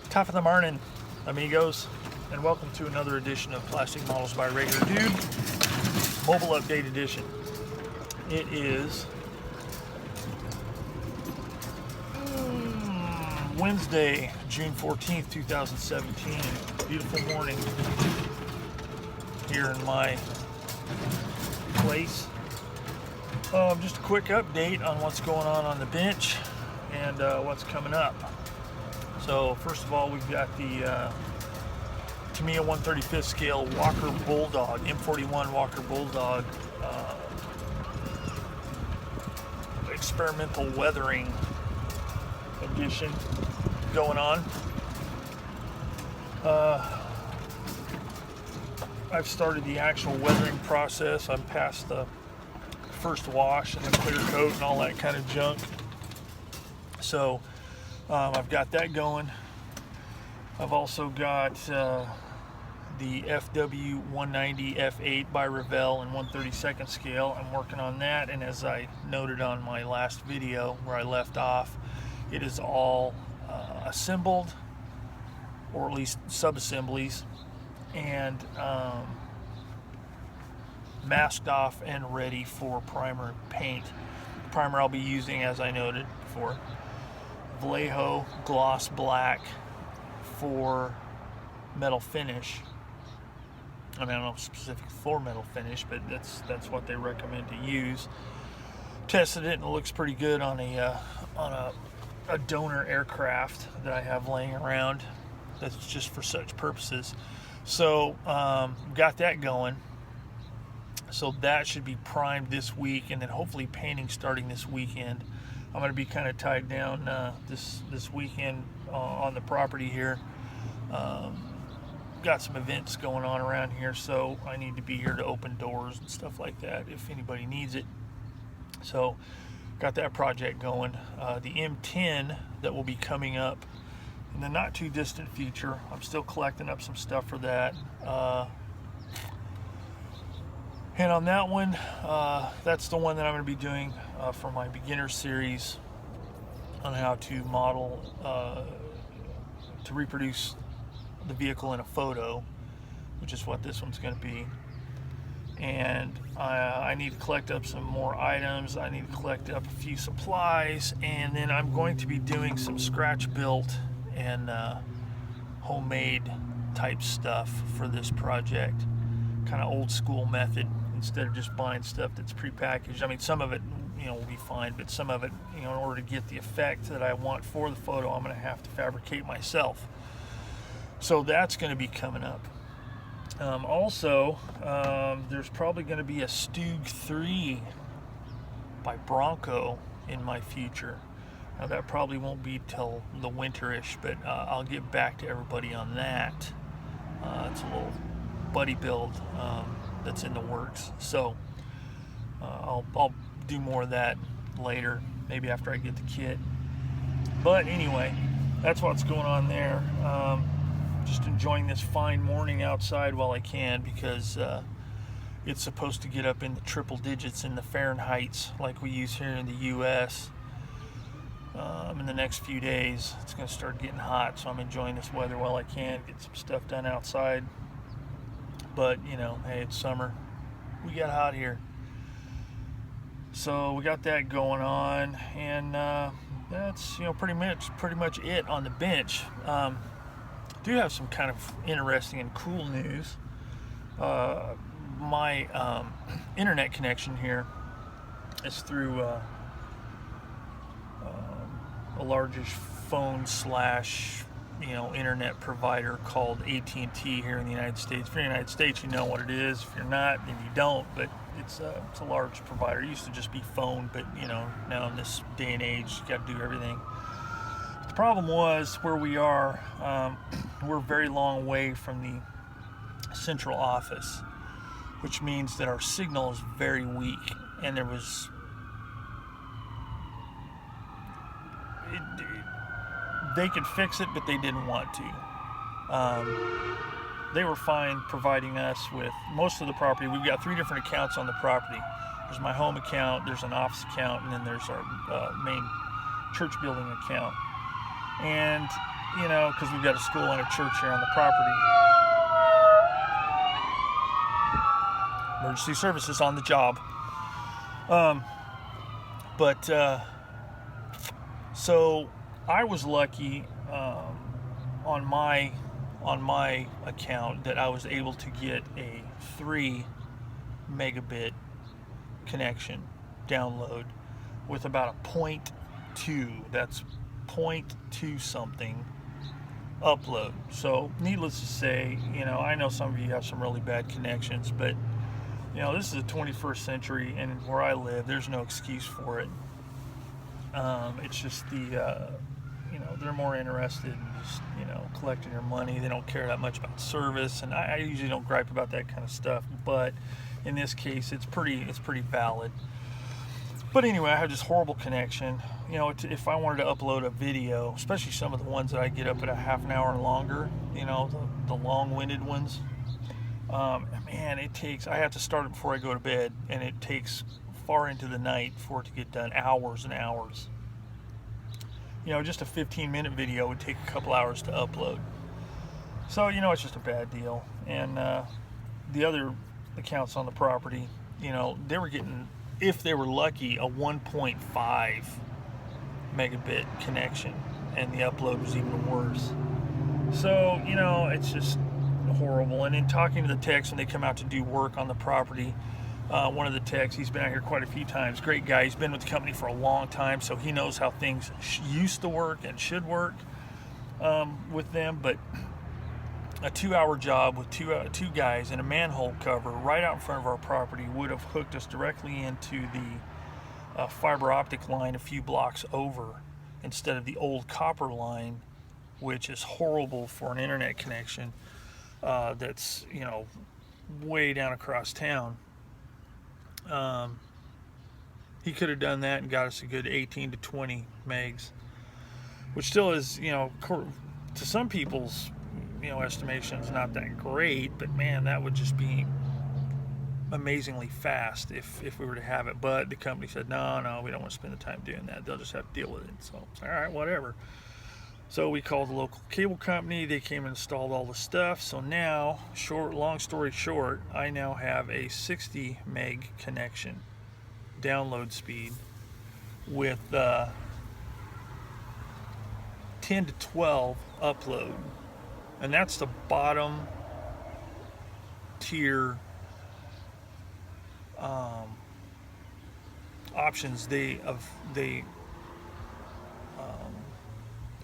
Top of the morning, amigos, and welcome to another edition of Plastic Models by Regular Dude, Mobile Update Edition. It is Wednesday, June 14th, 2017. Beautiful morning here in my place. Just a quick update on what's going on the bench and what's coming up. So first of all, we've got the Tamiya 1/35th scale Walker Bulldog, M41 Walker Bulldog experimental weathering edition going on. I've started the actual weathering process. I'm past the first wash and the clear coat and all that kind of junk. So I've got that going. I've also got the FW 190 F8 by Revell in 1/32nd scale. I'm working on that, and as I noted on my last video where I left off, it is all assembled, or at least sub-assemblies, and masked off and ready for primer paint. The primer I'll be using, as I noted before, Vallejo Gloss Black for metal finish. I mean, I don't know specific for metal finish, but that's what they recommend to use. Tested it and it looks pretty good on a donor aircraft that I have laying around. That's just for such purposes. So got that going. So that should be primed this week, and then hopefully painting starting this weekend. I'm going to be kind of tied down this weekend on the property here. Got some events going on around here, so I need to be here to open doors and stuff like that if anybody needs it. So got that project going. The M10 that will be coming up in the not too distant future. I'm still collecting up some stuff for that. And on that one, that's the one that I'm going to be doing for my beginner series on how to model, to reproduce the vehicle in a photo, which is what this one's going to be. And I need to collect up some more items. I need to collect up a few supplies, and then I'm going to be doing some scratch built and homemade type stuff for this project. Kind of old school method, instead of just buying stuff that's prepackaged. I mean, some of it, will be fine, but some of it, in order to get the effect that I want for the photo, I'm going to have to fabricate myself. So that's going to be coming up. Also, there's probably going to be a Stug 3 by Bronco in my future. Now that probably won't be till the winterish, but I'll get back to everybody on that. It's a little buddy build that's in the works. So I'll do more of that later, maybe after I get the kit. But anyway, that's what's going on there. Just enjoying this fine morning outside while I can, because it's supposed to get up in the triple digits in the Fahrenheits like we use here in the US. In the next few days it's going to start getting hot, so I'm enjoying this weather while I can, get some stuff done outside. But hey, it's summer, we got hot here, so we got that going on, and that's pretty much it on the bench. Do have some kind of interesting and cool news. My internet connection here is through a largish phone / internet provider called AT&T here in the United States. If you're in the United States, you know what it is. If you're not, then you don't. But it's a large provider. It used to just be phone, but now in this day and age, you got to do everything. The problem was where we are. We're a very long way from the central office, which means that our signal is very weak, and they could fix it, but they didn't want to. They were fine providing us with most of the property. We've got 3 different accounts on the property. There's my home account, there's an office account, and then there's our main church building account. And you know, because we've got a school and a church here on the property. Emergency services on the job. So I was lucky on my account that I was able to get a 3 megabit connection download with about a 0.2, that's 0.2 something upload. So needless to say, you know, I know some of you have some really bad connections, but you know, this is the 21st century, and where I live, there's no excuse for it. It's just the you know, they're more interested in just, you know, collecting your money. They don't care that much about service, and I usually don't gripe about that kind of stuff, but in this case, it's pretty valid. But anyway, I have this horrible connection. You know, if I wanted to upload a video, especially some of the ones that I get up at a half an hour and longer, you know, the long-winded ones, man, it takes, I have to start it before I go to bed, and it takes far into the night for it to get done, hours and hours. You know, just a 15-minute video would take a couple hours to upload. So, you know, it's just a bad deal. And the other accounts on the property, you know, they were getting, if they were lucky, a 1.5 megabit connection, and the upload was even worse. So, you know, it's just horrible. And in talking to the techs when they come out to do work on the property, one of the techs, he's been out here quite a few times, great guy, he's been with the company for a long time, so he knows how things used to work and should work with them. But a 2-hour job with two guys and a manhole cover right out in front of our property would have hooked us directly into the fiber optic line a few blocks over, instead of the old copper line, which is horrible for an internet connection. That's, you know, way down across town. He could have done that and got us a good 18 to 20 megs, which still is, you know, to some people's, you know, estimations, not that great, but man, that would just be amazingly fast if we were to have it. But the company said, no, we don't want to spend the time doing that. They'll just have to deal with it. So, all right, whatever. So we called the local cable company. They came and installed all the stuff. So now, long story short, I now have a 60 meg connection download speed with 10 to 12 upload. And that's the bottom tier options they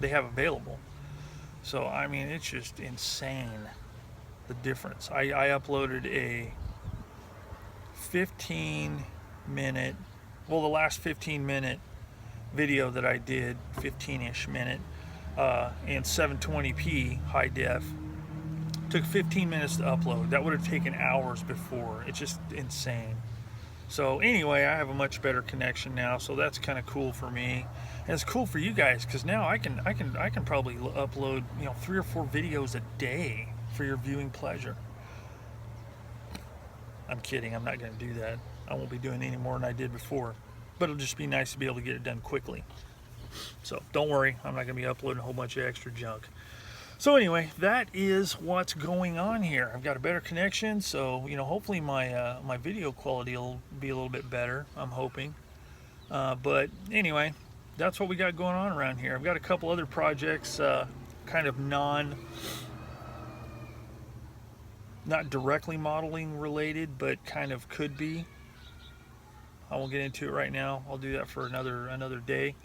have available. So I mean, it's just insane, the difference. I uploaded a 15-minute, well, the last 15-minute video that I did, 15-ish minute, in 720p high def. Took 15 minutes to upload. That would have taken hours before. It's just insane. So anyway, I have a much better connection now, so that's kind of cool for me, and it's cool for you guys, because now I can probably upload, you know, 3 or 4 videos a day for your viewing pleasure. I'm kidding. I'm not going to do that. I won't be doing any more than I did before, but it'll just be nice to be able to get it done quickly. So don't worry, I'm not going to be uploading a whole bunch of extra junk. So anyway, that is what's going on here. I've got a better connection, so, you know, hopefully my my video quality will be a little bit better, I'm hoping. But anyway, that's what we got going on around here. I've got a couple other projects, kind of not directly modeling related, but kind of could be. I won't get into it right now. I'll do that for another day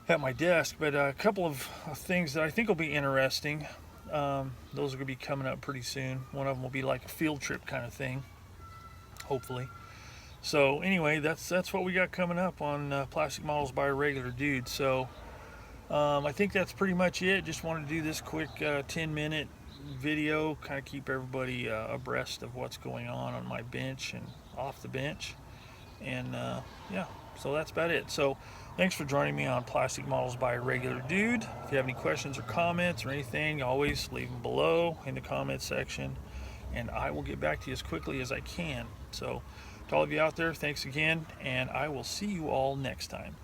at my desk. But a couple of things that I think will be interesting. Those are going to be coming up pretty soon. One of them will be like a field trip kind of thing, hopefully. So anyway, that's what we got coming up on Plastic Models by a Regular Dude. So I think that's pretty much it. Just wanted to do this quick 10-minute video, kind of keep everybody abreast of what's going on my bench and off the bench. And yeah, so that's about it. So thanks for joining me on Plastic Models by a Regular Dude. If you have any questions or comments or anything, always leave them below in the comments section, and I will get back to you as quickly as I can. So to all of you out there, thanks again, and I will see you all next time.